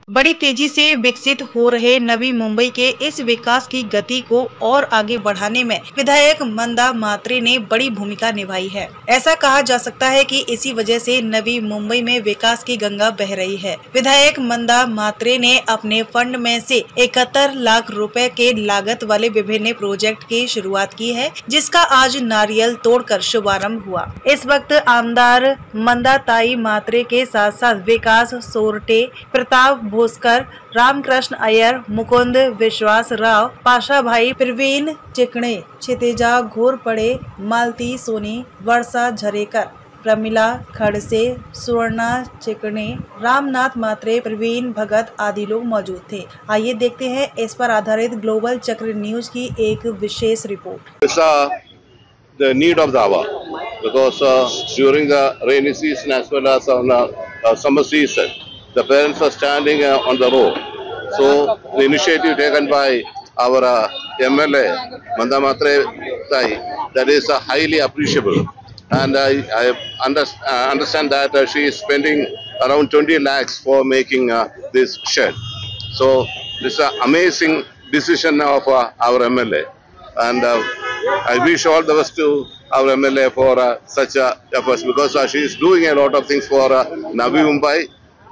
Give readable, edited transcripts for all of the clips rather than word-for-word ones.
बड़ी तेजी से विकसित हो रहे नवी मुंबई के इस विकास की गति को और आगे बढ़ाने में विधायक मंदा मात्रे ने बड़ी भूमिका निभाई है। ऐसा कहा जा सकता है कि इसी वजह से नवी मुंबई में विकास की गंगा बह रही है। विधायक मंदा मात्रे ने अपने फंड में से 71 लाख रुपए के लागत वाले विभिन्न प्रोजेक्ट की शुरुआत की है, जिसका आज नारियल तोड़कर शुभारंभ हुआ। इस वक्त आमदार मंदाताई मात्रे के साथ साथ विकास सोरटे, प्रताप भोसकर, रामकृष्ण अय्यर, मुकुंद विश्वास राव, पाशा भाई, प्रवीण चिकणे, क्षितिजा घोरपड़े, मालती सोनी, वर्षा झरेकर, प्रमिला खड़से, सुवर्णा चिकणे, रामनाथ मात्रे, प्रवीण भगत आदि लोग मौजूद थे। आइए देखते हैं इस पर आधारित ग्लोबल चक्र न्यूज की एक विशेष report. The need of the hour, because during the rainy season as well as on summer season, the parents are standing on the road. So the initiative taken by our MLA Manda Matre Sai, that is highly appreciable, and I understand that she is spending around 20 lakhs for making this shed. So this is an amazing decision of our MLA, and I wish all the best to our MLA for such efforts, because she is doing a lot of things for Navi Mumbai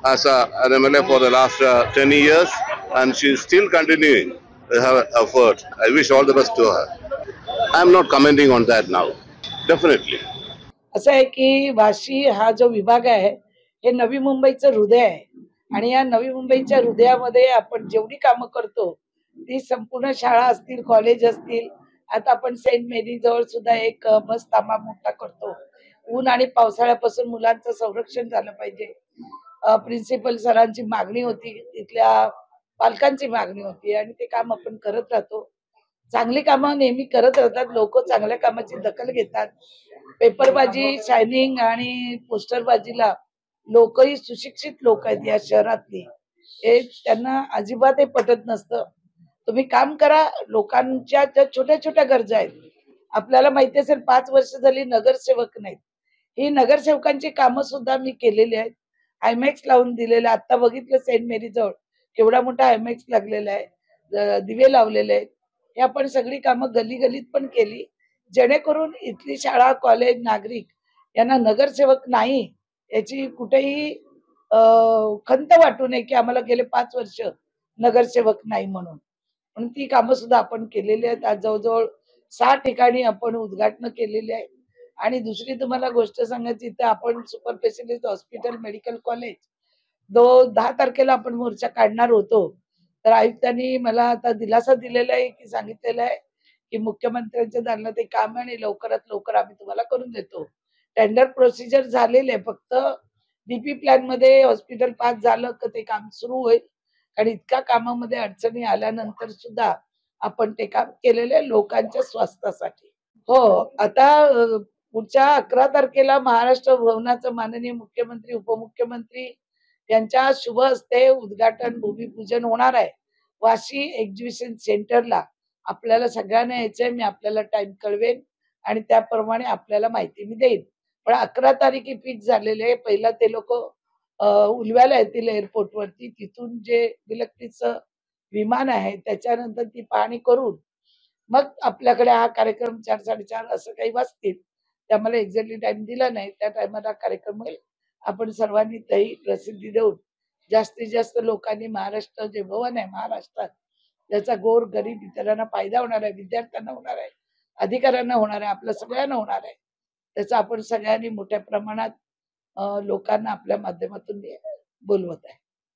as an MLA for the last 10 years, and she is still continuing her effort. I wish all the best to her. I am not commenting on that now. Definitely. असं आहे की वाशी हा जो विभाग आहे हे नवी मुंबईचं हृदय आहे आणि या नवी मुंबईच्या हृदयामध्ये आपण जेवढी कामं करतो ती संपूर्ण शाळा असतील, कॉलेज असतील, आता आपण सेंट मेरी जवळ सुद्धा एक बस थांबा मोठा करतो। ऊन आणि पावसाळ्यापासून मुलांचं संरक्षण झालं पाहिजे। प्रिन्सिपल सरांची मागणी होती, तिथल्या पालकांची मागणी होती आणि ते काम आपण करत राहतो। चांगली कामं नेहमी करत राहतात, लोक चांगल्या कामाची दखल घेतात। पेपरबाजी, शायनिंग आणि पोस्टरबाजीला लोकही सुशिक्षित लोक आहेत या शहरातली, हे त्यांना अजिबात हे पटत नसतं। तुम्ही काम करा, लोकांच्या ज्या छोट्या छोट्या गरजा आहेत, आपल्याला माहिती असेल 5 वर्ष झाली नगरसेवक नाहीत, ही नगरसेवकांची कामं सुद्धा मी केलेली आहेत। आयमॅक्स लावून दिलेलं, आता बघितलं सेंट मेरी जवळ केवढा मोठा आयमॅक्स लागलेला आहे, दिवे लावलेले आहेत। हे आपण सगळी कामं गली गलीत पण केली, जेणेकरून इथली शाळा, कॉलेज, नागरिक यांना नगरसेवक नाही याची कुठेही खंत वाटू नये की आम्हाला गेले 5 वर्ष नगरसेवक नाही म्हणून ती कामं सुद्धा आपण केलेली आहेत। आज जवळजवळ 6 ठिकाणी आपण उद्घाटन केलेले आहे। आणि दुसरी तुम्हाला गोष्ट सांगायची तर आपण super specialist hospital, medical college 10 तारखेला आपण मोर्चा काढणार होतो, तर आयुक्तांनी मला आता दिलासा दिलेला आहे की सांगितलेलं आहे की मुख्यमंत्र्यांच्या दालनात ते काम आहे आणि लवकरात लवकर आम्ही तुम्हाला करून देतो। टेंडर प्रोसिजर झालेले आहे, फक्त डीपी प्लॅन मध्ये हॉस्पिटल पास झालं की ते काम सुरू होईल, कारण इतक्या कामामध्ये अडचणी आल्यानंतर सुद्धा आपण ते काम केलेले आहे लोकांच्या स्वास्थ्यासाठी। हो, आता पुढच्या 11 तारखेला महाराष्ट्र भवनाचं माननीय मुख्यमंत्री, उपमुख्यमंत्री यांच्या शुभ हस्ते उद्घाटन, भूमिपूजन होणार आहे वाशी एक्झिबिशन सेंटरला। आपल्याला सगळ्यांना यायचंय, मी आपल्याला टाइम कळवेन आणि त्याप्रमाणे आपल्याला माहिती मी देईन। पण 11 तारीख फिक्स झालेले आहे। पहिला ते लोक उलव्याला येतील एअरपोर्टवरती, तिथून जे विलक्तीचं विमान आहे त्याच्यानंतर ती पाहणी करून मग आपल्याकडे हा कार्यक्रम 4-4:30 असं काही वाजतील, त्यामुळे एक्झॅक्टली टाइम दिला नाही, त्या टायमाला कार्यक्रम होईल। आपण सर्वांनी त्याही प्रसिद्धी देऊन जास्तीत जास्त लोकांनी महाराष्ट्र जे भवन आहे महाराष्ट्रात त्याचा गोर गरीब इतरांना फायदा होणार आहे, विद्यार्थ्यांना होणार आहे, अधिकाऱ्यांना होणार आहे, आपल्या सगळ्यांना होणार आहे। त्याचा आपण सगळ्यांनी मोठ्या प्रमाणात लोकांना आपल्या माध्यमातून बोलवत आहे।